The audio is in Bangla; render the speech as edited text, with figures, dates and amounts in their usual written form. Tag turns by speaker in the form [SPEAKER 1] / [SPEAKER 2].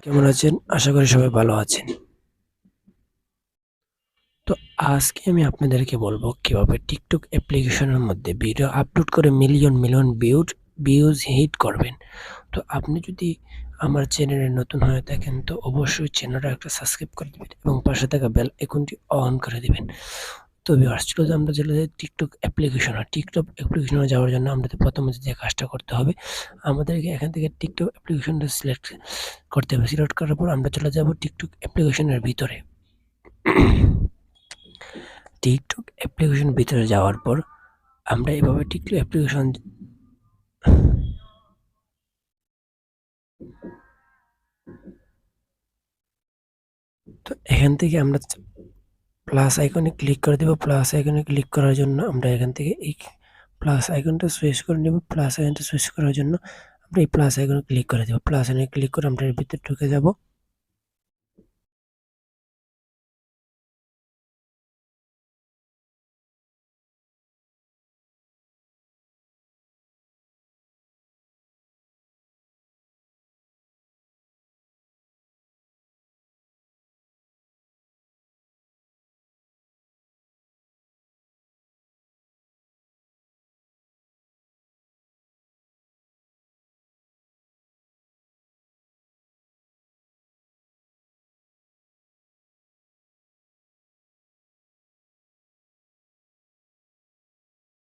[SPEAKER 1] কেমন আছেন? আশা করি সবাই ভালো আছেন। তো আজকে আমি আপনাদেরকে বলবো কিভাবে TikTok অ্যাপ্লিকেশনের মধ্যে ভিডিও আপলোড করে মিলিয়ন ভিউজ হিট করবেন। তো আপনি যদি আমার চ্যানেলে নতুন হয়ে থাকেন তো অবশ্যই চ্যানেলটা একটা সাবস্ক্রাইব করে দিবেন এবং পাশে থাকা বেল আইকনটি অন করে দিবেন। তো ভিউয়ার্স চলে আমরা চলে যাই TikTok অ্যাপ্লিকেশনে। TikTok অ্যাপ্লিকেশনে যাওয়ার জন্য আমাদের প্রথমে যে কাজটা করতে হবে, আমাদেরকে এখান থেকে TikTok অ্যাপ্লিকেশনটা সিলেক্ট করতে হবে। সিলেক্ট করার পর আমরা চলে যাব TikTok অ্যাপ্লিকেশনের ভিতরে। টিকটক অ্যাপ্লিকেশন ভিতরে যাওয়ার পর আমরা এভাবে টিকটক অ্যাপ্লিকেশন তো এখান থেকে আমরা প্লাস আইকনে ক্লিক করে দেব। প্লাস আইকনে ক্লিক করার জন্য আমরা এখান থেকে এই প্লাস আইকনটা চয়েস করে নেব। প্লাস আইকনটা চয়েস করার জন্য আমরা এই প্লাস আইকনে ক্লিক করে দেব। প্লাস আইকনে ক্লিক করে আমরা এর ভিতরে ঢুকে যাব।